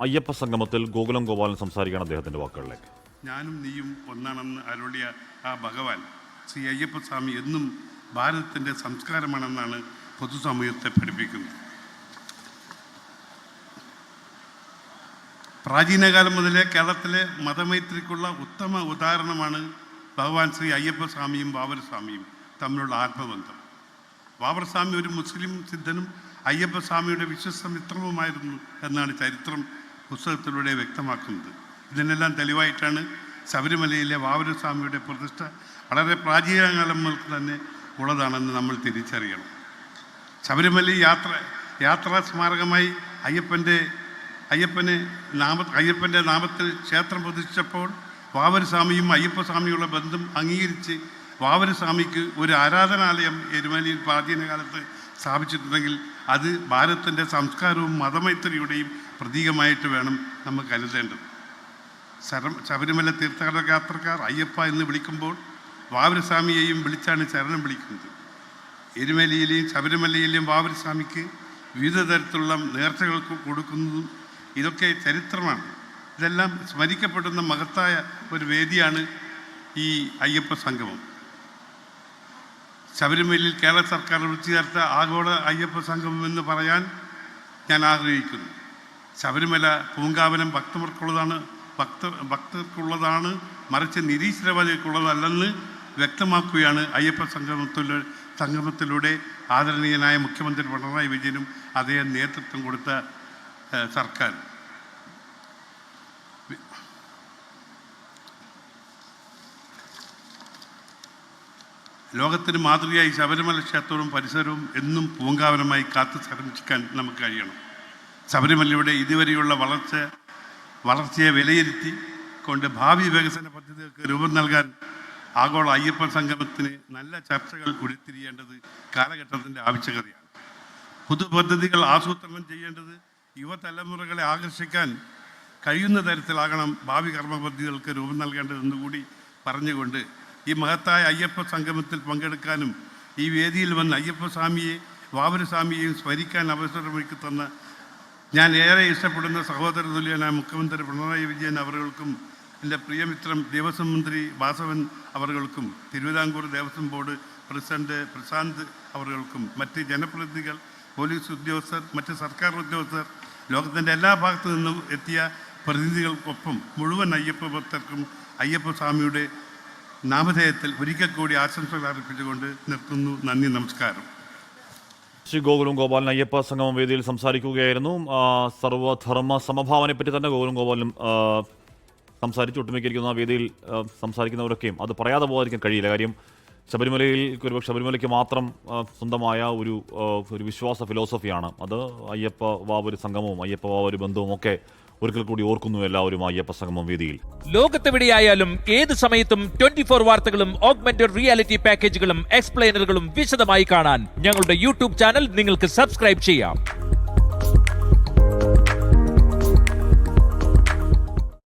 അയ്യപ്പ സംഗമത്തിൽ ഗോകുലം ഗോപാലൻ സംസാരിക്കുകയാണ് അദ്ദേഹത്തിന്റെ വാക്കുകളിലേക്ക്. ഞാനും നീയും ഒന്നാണെന്ന് അരുളിയ ആ ഭഗവാൻ ശ്രീ അയ്യപ്പസ്വാമി എന്നും ഭാരതത്തിൻ്റെ സംസ്കാരമാണെന്നാണ് പൊതുസമൂഹത്തെ പഠിപ്പിക്കുന്നത്. പ്രാചീനകാലം മുതലേ കേരളത്തിലെ മതമൈത്രിക്കുള്ള ഉത്തമ ഉദാഹരണമാണ് ഭഗവാൻ ശ്രീ അയ്യപ്പസ്വാമിയും വാവരസ്വാമിയും തമ്മിലുള്ള ആത്മബന്ധം. വാവരസ്വാമി ഒരു മുസ്ലിം സിദ്ധനും അയ്യപ്പസ്വാമിയുടെ വിശ്വസമിത്രവുമായിരുന്നു എന്നാണ് ചരിത്രം പുസ്തകത്തിലൂടെ വ്യക്തമാക്കുന്നത്. ഇതിനെല്ലാം തെളിവായിട്ടാണ് ശബരിമലയിലെ വാവരസ്വാമിയുടെ പ്രതിഷ്ഠ വളരെ പ്രാചീനകാലം മുതൽ തന്നെ ഉള്ളതാണെന്ന് നമ്മൾ തിരിച്ചറിയണം. ശബരിമല യാത്രാ സ്മാരകമായി അയ്യപ്പൻ്റെ നാമത്തിൽ ക്ഷേത്രം പ്രതിഷ്ഠിച്ചപ്പോൾ വാവരസ്വാമിയും അയ്യപ്പസ്വാമിയുള്ള ബന്ധം അംഗീകരിച്ച് വാവരസ്വാമിക്ക് ഒരു ആരാധനാലയം എരുമേലിയിൽ പ്രാചീനകാലത്ത് സ്ഥാപിച്ചിട്ടുണ്ടെങ്കിൽ അത് ഭാരതത്തിൻ്റെ സംസ്കാരവും മതമൈത്രിയുടെയും പ്രതീകമായിട്ട് വേണം നമ്മൾ കരുതേണ്ടത്. ശബരിമല തീർത്ഥാടക യാത്രക്കാർ അയ്യപ്പ എന്ന് വിളിക്കുമ്പോൾ വാവരസ്വാമിയെയും വിളിച്ചാണ് ശരണം വിളിക്കുന്നത്. എരുമേലിയിലെയും ശബരിമലയിലെയും വാവരസ്വാമിക്ക് വിവിധ തരത്തിലുള്ള നേർച്ചകൾ കൊടുക്കുന്നതും ഇതൊക്കെ ചരിത്രമാണ്. ഇതെല്ലാം സ്മരിക്കപ്പെടുന്ന മഹത്തായ ഒരു വേദിയാണ് ഈ അയ്യപ്പ സംഗമം. ശബരിമലയിൽ കേരള സർക്കാർ വിളിച്ചു ചേർത്ത ആഗോള അയ്യപ്പ സംഗമം എന്ന് പറയാൻ ഞാൻ ആഗ്രഹിക്കുന്നു. ശബരിമല പൂങ്കാവനം ഭക്തർക്കുള്ളതാണ്, മറിച്ച് നിരീശ്വരവാദികൾക്കുള്ളതല്ലെന്ന് വ്യക്തമാക്കുകയാണ് അയ്യപ്പ സംഗമത്തിലൂടെ ആദരണീയനായ മുഖ്യമന്ത്രി പിണറായി വിജയനും അദ്ദേഹം നേതൃത്വം കൊടുത്ത സർക്കാർ. ലോകത്തിന് മാതൃകയായി ശബരിമല ക്ഷേത്രവും പരിസരവും എന്നും പൂങ്കാവനമായി കാത്തു സംരക്ഷിക്കാൻ നമുക്ക് കഴിയണം. ശബരിമലയുടെ ഇതുവരെയുള്ള വളർച്ചയെ വിലയിരുത്തി കൊണ്ട് ഭാവി വികസന പദ്ധതികൾക്ക് രൂപം നൽകാൻ ആഗോള അയ്യപ്പ സംഗമത്തിന് നല്ല ചർച്ചകൾ ഉരുത്തിരിയേണ്ടത് കാലഘട്ടത്തിൻ്റെ ആവശ്യകതയാണ്. പുതുപദ്ധതികൾ ആസൂത്രണം ചെയ്യേണ്ടത് യുവതലമുറകളെ ആകർഷിക്കാൻ കഴിയുന്ന തരത്തിലാകണം ഭാവി കർമ്മ പദ്ധതികൾക്ക് രൂപം നൽകേണ്ടതെന്ന് കൂടി പറഞ്ഞുകൊണ്ട് ഈ മഹത്തായ അയ്യപ്പ സംഗമത്തിൽ പങ്കെടുക്കാനും ഈ വേദിയിൽ വന്ന് അയ്യപ്പസ്വാമിയെ വാവരസ്വാമിയെയും സ്മരിക്കാൻ അവസരമൊരുക്കി തന്ന ഞാൻ ഏറെ ഇഷ്ടപ്പെടുന്ന സഹോദര തുല്യനായ മുഖ്യമന്ത്രി പിണറായി വിജയൻ അവർക്കും എൻ്റെ പ്രിയമിത്രം ദേവസ്വം മന്ത്രി വാസവൻ അവർക്കും തിരുവിതാംകൂർ ദേവസ്വം ബോർഡ് പ്രസിഡന്റ് പ്രശാന്ത് അവർക്കും മറ്റ് ജനപ്രതിനിധികൾ, പോലീസ് ഉദ്യോഗസ്ഥർ, മറ്റ് സർക്കാർ ഉദ്യോഗസ്ഥർ, ലോകത്തിൻ്റെ എല്ലാ ഭാഗത്തു നിന്നും എത്തിയ പ്രതിനിധികൾക്കൊപ്പം മുഴുവൻ അയ്യപ്പ ഭക്തർക്കും അയ്യപ്പസ്വാമിയുടെ നാമധേയത്തിൽ ഒരിക്കൽ കൂടി ആശംസകൾ അർപ്പിച്ചുകൊണ്ട് നിർത്തുന്നു. നന്ദി, നമസ്കാരം. ശ്രീ ഗോകുലം ഗോപാലൻ അയ്യപ്പ സംഗമം വേദിയിൽ സംസാരിക്കുകയായിരുന്നു. സർവധർമ്മ സമഭാവനയെ പറ്റി തന്നെ ഗോകുലം ഗോപാലനും സംസാരിച്ചു. ഒട്ടുമിക്കിരിക്കുന്ന വേദിയിൽ സംസാരിക്കുന്നവരൊക്കെയും അത് പറയാതെ പോകാതിരിക്കാൻ കഴിയില്ല. കാര്യം ശബരിമലയ്ക്ക് മാത്രം സ്വന്തമായ ഒരു വിശ്വാസ ഫിലോസഫിയാണ് അത്. അയ്യപ്പ വാവൊരു സംഗമവും അയ്യപ്പ വാവൊരു ബന്ധവും ഒക്കെ ഒരിക്കൽ കൂടി ഓർക്കുന്നു എല്ലാവരും അയ്യപ്പ സംഗമം വേദിയിൽ. ലോകത്തെവിടെയായാലും ഏത് സമയത്തും 24 വാർത്തകളും ഓഗ്മെന്റഡ് റിയാലിറ്റി പാക്കേജുകളും എക്സ്പ്ലെയിനറുകളും വിശദമായി കാണാൻ ഞങ്ങളുടെ യൂട്യൂബ് ചാനൽ നിങ്ങൾക്ക് സബ്സ്ക്രൈബ് ചെയ്യാം.